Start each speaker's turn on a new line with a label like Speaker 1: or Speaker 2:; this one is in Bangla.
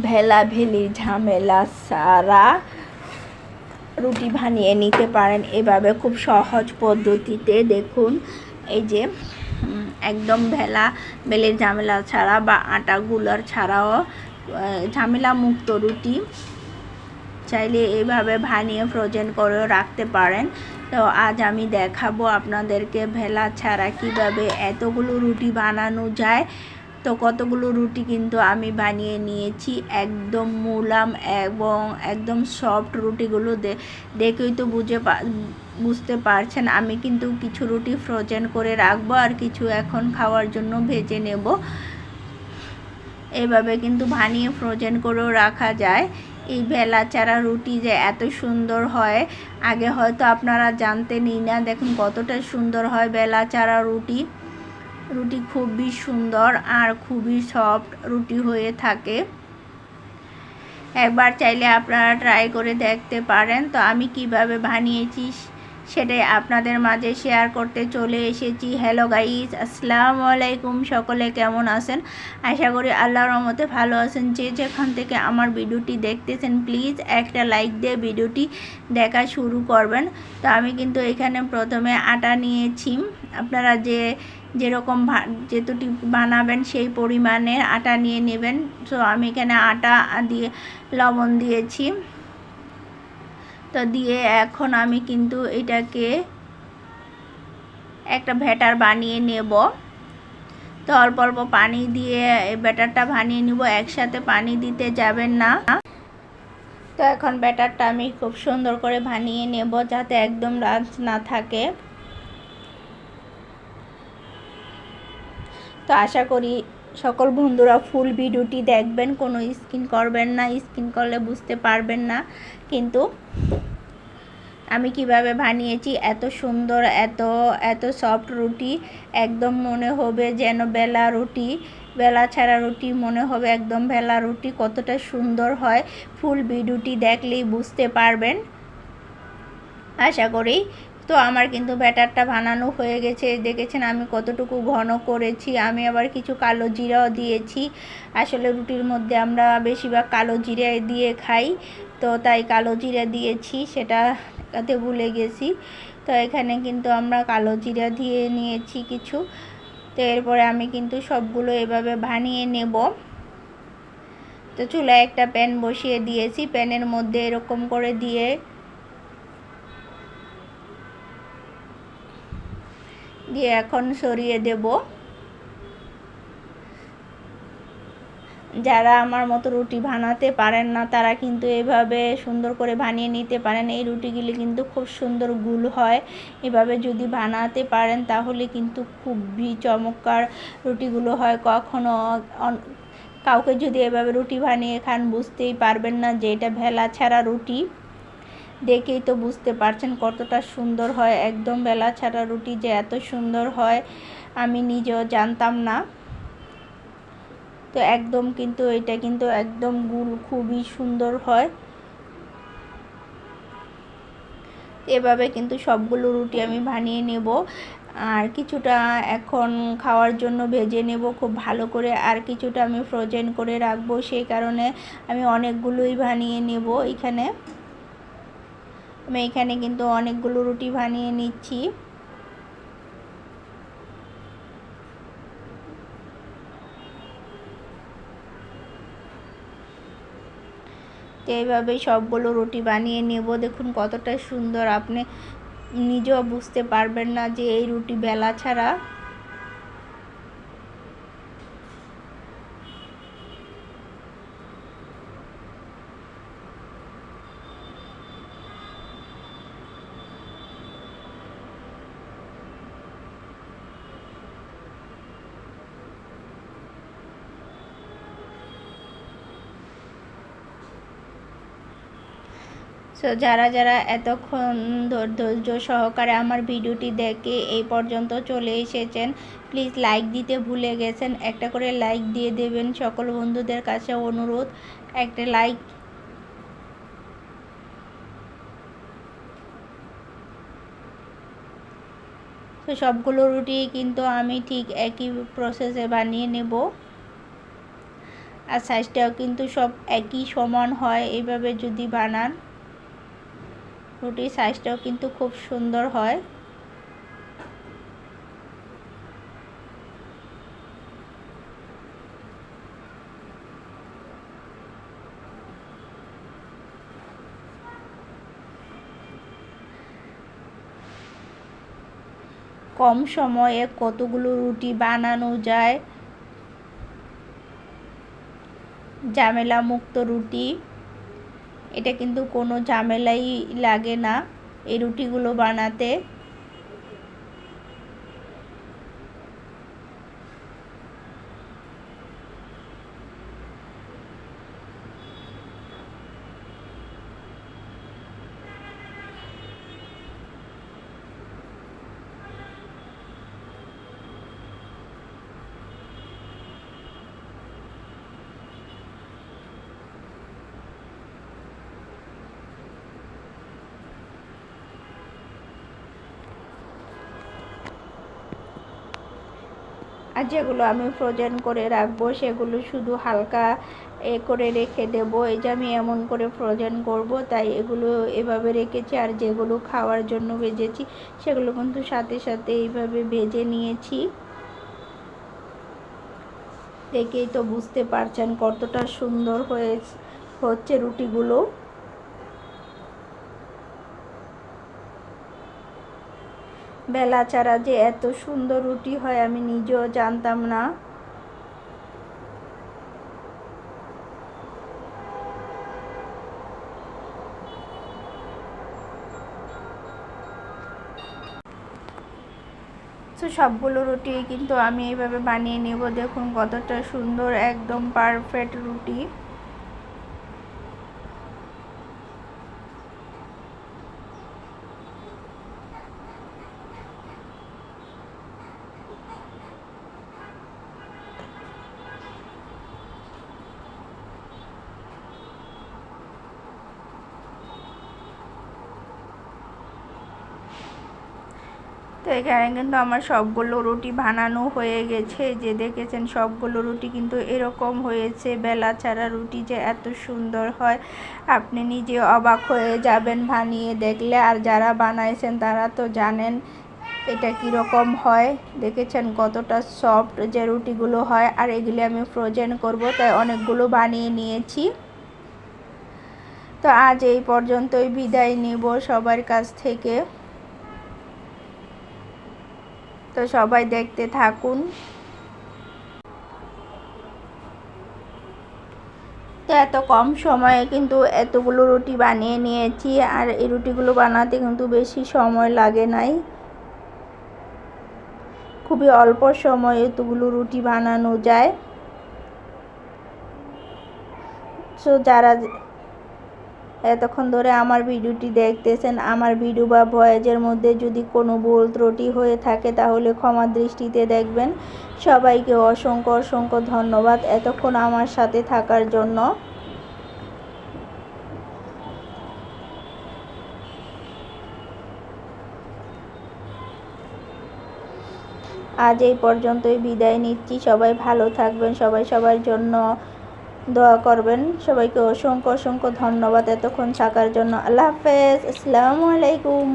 Speaker 1: ভেলাভেলি ঝামেলা ছাড়া রুটি বানিয়ে নিতে পারেন এভাবে খুব সহজ পদ্ধতিতে। দেখুন এই যে একদম ভেলাভেলির ঝামেলা ছাড়া বা আটা গুলার ছাড়াও ঝামেলা মুক্ত রুটি চাইলে এইভাবে বানিয়ে ফ্রোজেন করেও রাখতে পারেন। তো আজ আমি দেখাবো আপনাদেরকে ভেলা ছাড়া কিভাবে এতগুলো রুটি বানানো যায়। তো কতগুলো রুটি কিন্তু আমি বানিয়ে নিয়েছি, একদম মুলাম এবং একদম সফট রুটিগুলো দেখেই তো বুঝতে পারছেন। আমি কিন্তু কিছু রুটি ফ্রোজেন করে রাখবো আর কিছু এখন খাওয়ার জন্য ভেজে নেব। এইভাবে কিন্তু বানিয়ে ফ্রোজেন করেও রাখা যায়। এই ভেলা ছাড়া রুটি যে এত সুন্দর হয় আগে হয়তো আপনারা জানতেনই না। দেখুন কতটা সুন্দর হয় ভেলা ছাড়া রুটি খুবই সুন্দর আর খুবই সফট রুটি হয়ে থাকে। একবার চাইলে আপনারা ট্রাই করে দেখতে পারেন। তো আমি কিভাবে বানিয়েছি সেটাই আপনাদের মাঝে শেয়ার করতে চলে এসেছি। হ্যালো গাইস, আসসালামু আলাইকুম। সকলে কেমন আছেন? আশা করি আল্লাহর রহমতে ভালো আছেন। যে যেখান থেকে আমার ভিডিওটি দেখতেছেন প্লিজ একটা লাইক দিয়ে ভিডিওটি দেখা শুরু করবেন। তো আমি কিন্তু এখানে প্রথমে আটা নিয়েছি। আপনারা যেরকম যেতুটি বানাবেন সেই পরিমাণের আটা নিয়ে নেবেন। তো আমি এখানে আটা দিয়ে লবণ দিয়েছি। তো দিয়ে এখন আমি কিন্তু এটাকে একটা ব্যাটার বানিয়ে নেব। তো অল্প অল্প পানি দিয়ে এই ব্যাটারটা বানিয়ে নিব, একসাথে পানি দিতে যাবেন না। তো এখন ব্যাটারটা আমি খুব সুন্দর করে বানিয়ে নেব যাতে একদম রাজ না থাকে। তো আশা করি সকল বন্ধুরা ফুল ভিডিওটি দেখবেন, কোনো স্কিপ করবেন না। স্কিপ করলে বুঝতে পারবেন না কিন্তু আমি কিভাবে বানিয়েছি। এত সুন্দর এত সফট রুটি, একদম মনে হবে যেন বেলা ছাড়া রুটি মনে হবে একদম বেলা রুটি। কতটা সুন্দর হয় ফুল ভিডিওটি দেখলেই বুঝতে পারবেন আশা করি। তো আমার কিন্তু ব্যাটারটা বানানো হয়ে গেছে, দেখেছেন আমি কতটুকু ঘন করেছি। আমি আবার কিছু কালো জিরাও দিয়েছি। আসলে রুটির মধ্যে আমরা বেশিরভাগ কালো জিরা দিয়ে খাই, তো তাই কালো জিরা দিয়েছি, সেটাতে ভুলে গেছি। তো এখানে কিন্তু আমরা কালো জিরা দিয়ে নিয়েছি কিছু। তো এরপরে আমি কিন্তু সবগুলো এভাবে বানিয়ে নেব। তো চুলায় একটা প্যান বসিয়ে দিয়েছি, প্যানের মধ্যে এরকম করে দিয়ে এখন সরিয়ে দেব। যারা আমার মতো রুটি বানাতে পারেন না তারা কিন্তু এভাবে সুন্দর করে বানিয়ে নিতে পারেন। এই রুটিগুলি কিন্তু খুব সুন্দর গুল হয়। এভাবে যদি বানাতে পারেন তাহলে কিন্তু খুবই চমৎকার রুটিগুলো হয়। কখনো কাউকে যদি এভাবে রুটি বানিয়ে খান বুঝতেই পারবেন না যে এটা ভেলা ছাড়া রুটি। দেখেই তো বুঝতে পারছেন কতটা সুন্দর হয়। একদম বেলা ছাড়া রুটি যে এত সুন্দর হয় আমি নিজেও জানতাম না। তো একদম কিন্তু এটা কিন্তু একদম গুল খুবই সুন্দর হয়। এভাবে কিন্তু সবগুলো রুটি আমি বানিয়ে নেব আর কিছুটা এখন খাওয়ার জন্য ভেজে নেব খুব ভালো করে, আর কিছুটা আমি ফ্রোজেন করে রাখবো। সেই কারণে আমি অনেকগুলোই বানিয়ে নেব। আমি এখানে কিন্তু অনেকগুলো রুটি বানিয়ে নিচ্ছি। তো এইভাবে সবগুলো রুটি বানিয়ে নেব। দেখুন কতটা সুন্দর, আপনি নিজেও বুঝতে পারবেন না যে এই রুটি বেলা ছাড়া। সো যারা এতক্ষণ ধৈর্য সহকারে আমার ভিডিওটি দেখে এই পর্যন্ত চলে এসেছেন প্লিজ লাইক দিতে ভুলে গেছেন, একটা করে লাইক দিয়ে দেবেন। সকল বন্ধুদের কাছে অনুরোধ একটা লাইক। তো সবগুলো রুটি কিন্তু আমি ঠিক একই প্রসেসে বানিয়ে নেব। আর সাইজটাও কিন্তু সব একই সমান হয়। এইভাবে যদি বানান রুটির সাইজটাও কিন্তু খুব সুন্দর হয়। কম সময়ে কতগুলো রুটি বানানো যায়। ঝামেলা মুক্ত রুটি, এটা কিন্তু কোনো ঝামেলাই লাগে না এই রুটিগুলো বানাতে। আর যেগুলো আমি ফ্রোজেন করে রাখবো সেগুলো শুধু হালকা করে রেখে দেবো। এই যে আমি এমন করে ফ্রোজেন করব, তাই এগুলো এভাবে রেখেছি। আর যেগুলো খাওয়ার জন্য ভেজেছি সেগুলো কিন্তু সাথে সাথে এইভাবে ভেজে নিয়েছি। দেখেই তো বুঝতে পারছেন কতটা সুন্দর হচ্ছে রুটিগুলো। বেলা ছাড়া যে এত সুন্দর রুটি হয় আমি নিজেও জানতাম না। তো সবগুলো রুটি কিন্তু আমি এইভাবে বানিয়ে নেব। দেখুন কতটা সুন্দর, একদম পারফেক্ট রুটি। তো এখানে কিন্তু আমার সবগুলো রুটি বানানো হয়ে গেছে। যে দেখেছেন সবগুলো রুটি কিন্তু এরকম হয়েছে। বেলা ছাড়া রুটি যে এত সুন্দর হয় আপনি নিজে অবাক হয়ে যাবেন বানিয়ে দেখলে। আর যারা বানাইছেন তারা তো জানেন এটা কীরকম হয়। দেখেছেন কতটা সফট যে রুটিগুলো হয়। আর এগুলি আমি ফ্রোজেন করব, তাই অনেকগুলো বানিয়ে নিয়েছি। তো আজ এই পর্যন্তই বিদায় নেব সবার কাছ থেকে। তো সবাই দেখতে থাকুন। তো এত কম সময়ে কিন্তু এতগুলো রুটি বানিয়ে নিয়েছি। আর এই রুটিগুলো বানাতে কিন্তু বেশি সময় লাগে নাই, খুবই অল্প সময়ে এতগুলো রুটি বানানো যায়। সো যারা এতক্ষণ ধরে আমার ভিডিওটি দেখতেছেন, আমার ভিডিও বা ভয়েসের মধ্যে যদি কোনো ভুল ত্রুটি হয়ে থাকে তাহলে ক্ষমা দৃষ্টিতে দেখবেন। সবাইকে অসংখ্য অসংখ্য ধন্যবাদ এতক্ষণ আমার সাথে থাকার জন্য। আজ এই পর্যন্তই বিদায় নিচ্ছি। সবাই ভালো থাকবেন, সবাই সবার জন্য দোয়া করবেন। সবাইকে অসংখ্য অসংখ্য ধন্যবাদ এতক্ষণ থাকার জন্য। আল্লাহ হাফেজ, আসসালামু আলাইকুম।